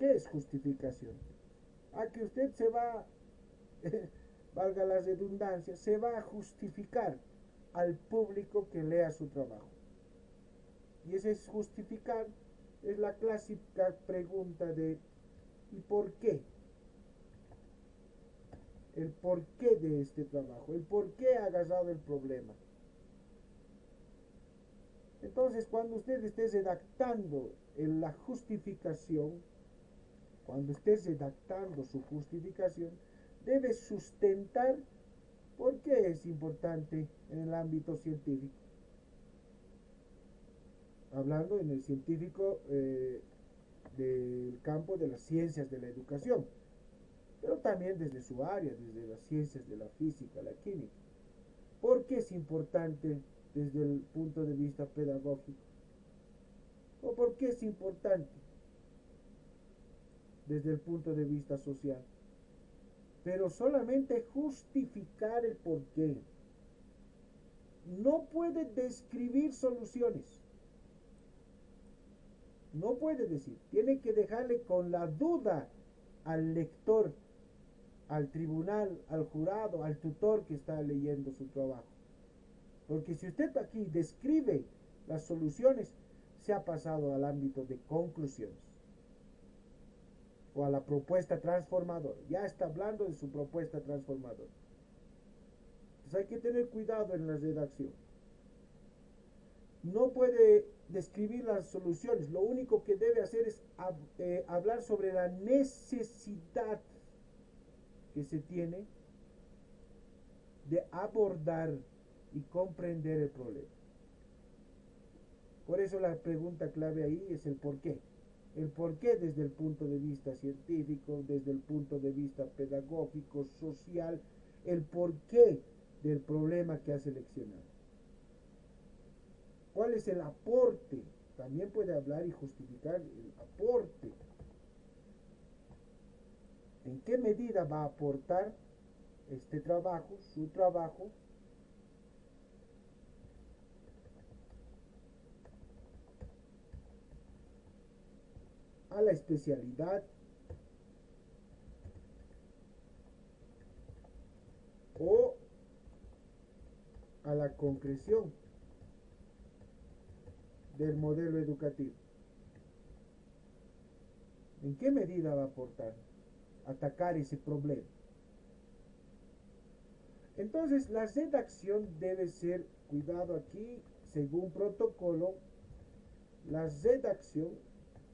¿Qué es justificación? A que usted se va, valga la redundancia, se va a justificar al público que lea su trabajo. Y ese es justificar, es la clásica pregunta de ¿y por qué? El porqué de este trabajo, el por qué ha agarrado el problema. Entonces, cuando usted esté redactando la justificación, cuando esté redactando su justificación, debe sustentar por qué es importante en el ámbito científico. Hablando en el científico del campo de las ciencias de la educación, pero también desde su área, desde las ciencias de la física, la química. ¿Por qué es importante desde el punto de vista pedagógico? ¿O por qué es importante desde el punto de vista social? Pero solamente justificar el por qué. No puede describir soluciones. No puede decir. Tiene que dejarle con la duda al lector, al tribunal, al jurado, al tutor que está leyendo su trabajo. Porque si usted aquí describe las soluciones, se ha pasado al ámbito de conclusiones o a la propuesta transformadora. Ya está hablando de su propuesta transformadora. Entonces hay que tener cuidado en la redacción. No puede describir las soluciones. Lo único que debe hacer es hablar sobre la necesidad que se tiene de abordar y comprender el problema. Por eso la pregunta clave ahí es el por qué. El por qué desde el punto de vista científico, desde el punto de vista pedagógico, social, el por qué del problema que ha seleccionado. ¿Cuál es el aporte? También puede hablar y justificar el aporte. ¿En qué medida va a aportar este trabajo, su trabajo, a la especialidad o a la concreción del modelo educativo? ¿En qué medida va a aportar atacar ese problema? Entonces, la redacción debe ser, cuidado aquí, según protocolo, la redacción,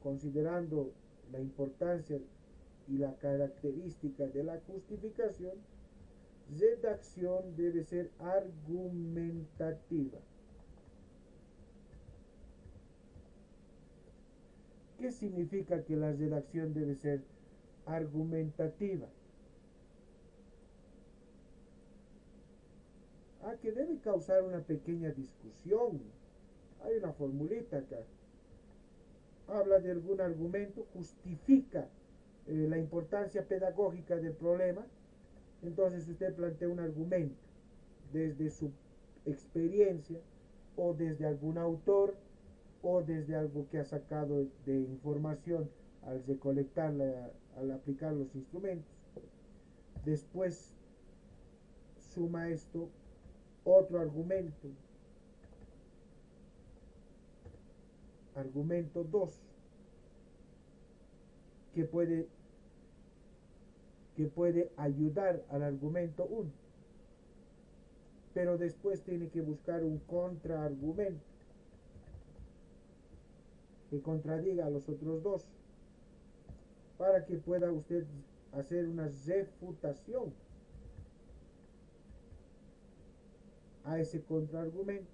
considerando la importancia y la característica de la justificación, redacción debe ser argumentativa. ¿Qué significa que la redacción debe ser argumentativa? Que debe causar una pequeña discusión. Hay una formulita acá. Habla de algún argumento, justifica la importancia pedagógica del problema. Entonces usted plantea un argumento desde su experiencia o desde algún autor o desde algo que ha sacado de información al recolectarla, al aplicar los instrumentos. Después suma esto otro argumento. Argumento 2, que puede ayudar al argumento 1, pero después tiene que buscar un contraargumento que contradiga a los otros dos para que pueda usted hacer una refutación a ese contraargumento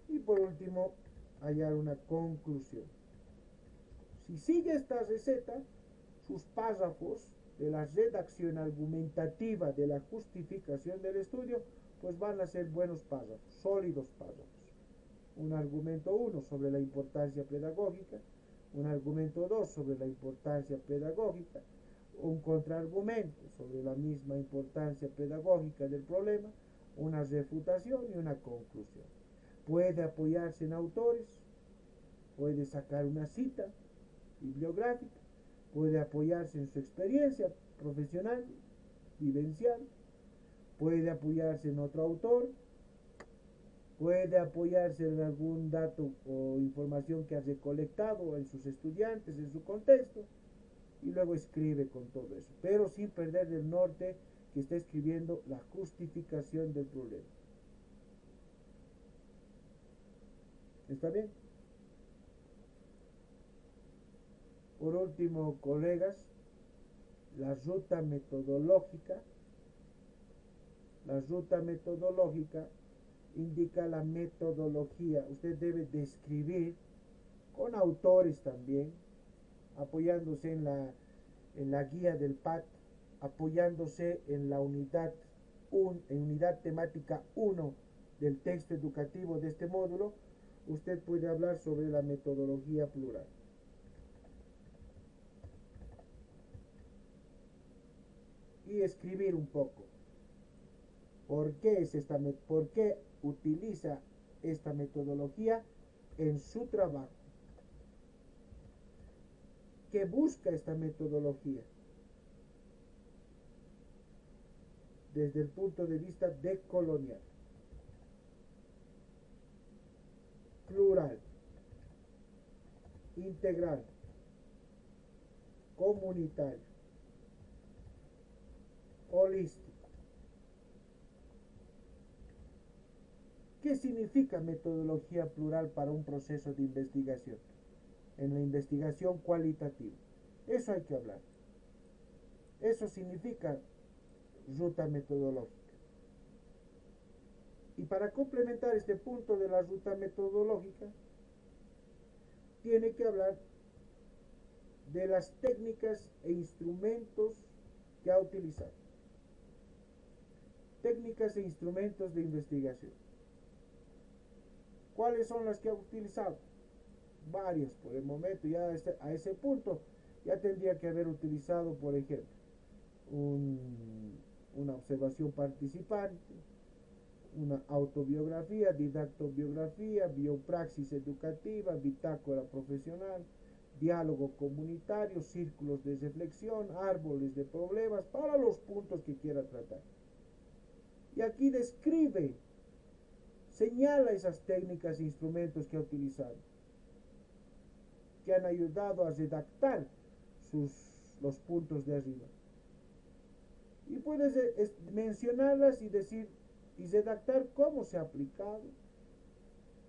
y por último hallar una conclusión. Si sigue esta receta, sus párrafos de la redacción argumentativa de la justificación del estudio, pues van a ser buenos párrafos, sólidos párrafos. Un argumento 1 sobre la importancia pedagógica, un argumento 2 sobre la importancia pedagógica, un contraargumento sobre la misma importancia pedagógica del problema, una refutación y una conclusión. Puede apoyarse en autores, puede sacar una cita bibliográfica, puede apoyarse en su experiencia profesional, vivencial, puede apoyarse en otro autor, puede apoyarse en algún dato o información que ha recolectado en sus estudiantes, en su contexto, y luego escribe con todo eso, pero sin perder el norte que está escribiendo la justificación del problema. ¿Está bien? Por último, colegas, la ruta metodológica. La ruta metodológica indica la metodología. Usted debe describir con autores también, apoyándose en la guía del PAT, apoyándose en la unidad temática 1 del texto educativo de este módulo. Usted puede hablar sobre la metodología plural. Y escribir un poco. ¿Por qué utiliza esta metodología en su trabajo? ¿Qué busca esta metodología? Desde el punto de vista decolonial, plural, integral, comunitario, holístico. ¿Qué significa metodología plural para un proceso de investigación? En la investigación cualitativa. Eso hay que hablar. Eso significa ruta metodológica. Y para complementar este punto de la ruta metodológica, tiene que hablar de las técnicas e instrumentos que ha utilizado. Técnicas e instrumentos de investigación. ¿Cuáles son las que ha utilizado? Varias por el momento. Ya a ese punto ya tendría que haber utilizado, por ejemplo, una observación participante, una autobiografía, didactobiografía, biopraxis educativa, bitácora profesional, diálogo comunitario, círculos de reflexión, árboles de problemas, para los puntos que quiera tratar. Y aquí describe, señala esas técnicas e instrumentos que ha utilizado, que han ayudado a redactar los puntos de arriba. Y puedes mencionarlas y decir, y redactar cómo se ha aplicado,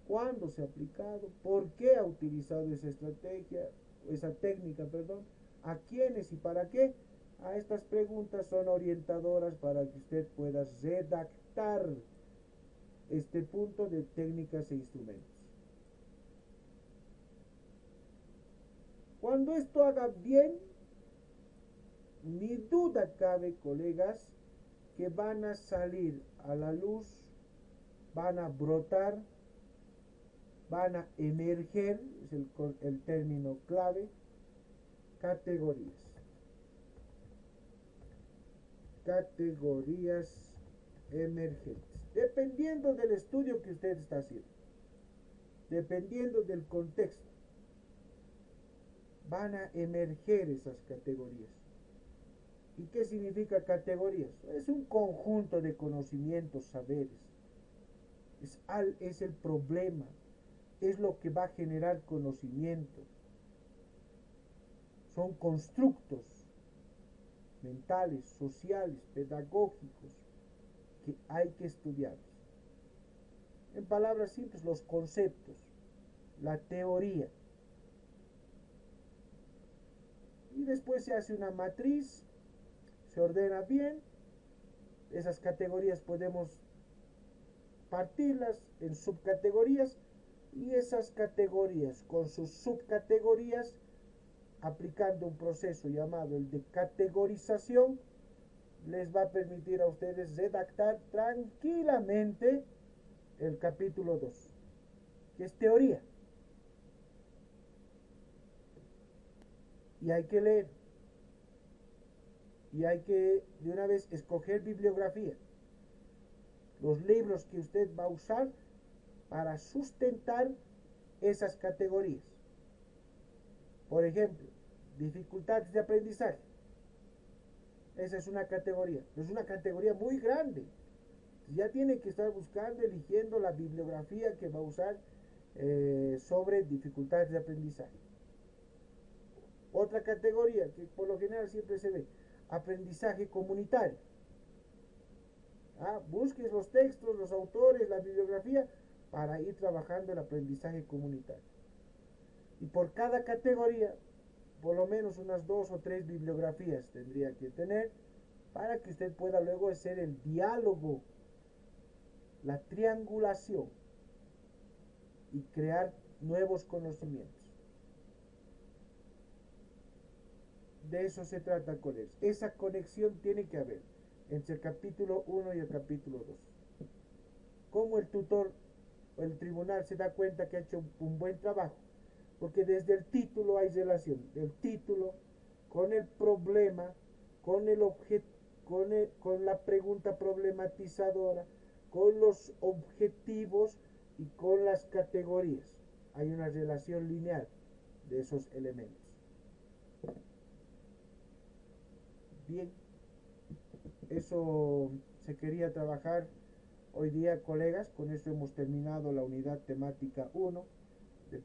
cuándo se ha aplicado, por qué ha utilizado esa técnica, a quiénes y para qué. A estas preguntas son orientadoras para que usted pueda redactar este punto de técnicas e instrumentos. Cuando esto haga bien, ni duda cabe, colegas, que van a salir a la luz, van a brotar, van a emerger, es el término clave, categorías. Categorías emergentes. Dependiendo del estudio que usted está haciendo, dependiendo del contexto, van a emerger esas categorías. ¿Y qué significa categorías? Es un conjunto de conocimientos, saberes. Es el problema, es lo que va a generar conocimiento. Son constructos mentales, sociales, pedagógicos, que hay que estudiar. En palabras simples, los conceptos, la teoría. Y después se hace una matriz, se ordena bien. Esas categorías podemos partirlas en subcategorías, y esas categorías con sus subcategorías, aplicando un proceso llamado el de categorización, les va a permitir a ustedes redactar tranquilamente el capítulo 2, que es teoría. Y hay que leer. Y hay que de una vez escoger bibliografía. Los libros que usted va a usar para sustentar esas categorías. Por ejemplo, dificultades de aprendizaje. Esa es una categoría. Es una categoría muy grande. Ya tiene que estar buscando, eligiendo la bibliografía que va a usar sobre dificultades de aprendizaje. Otra categoría que por lo general siempre se ve, aprendizaje comunitario. Busques los textos, los autores, la bibliografía para ir trabajando el aprendizaje comunitario. Y por cada categoría, por lo menos unas 2 o 3 bibliografías tendría que tener para que usted pueda luego hacer el diálogo, la triangulación y crear nuevos conocimientos. De eso se trata con eso. Esa conexión tiene que haber entre el capítulo 1 y el capítulo 2. Cómo el tutor o el tribunal se da cuenta que ha hecho un buen trabajo, porque desde el título hay relación, el título con el problema, con el objeto, con la pregunta problematizadora, con los objetivos y con las categorías. Hay una relación lineal de esos elementos. Bien, eso se quería trabajar hoy día, colegas. Con eso hemos terminado la unidad temática 1.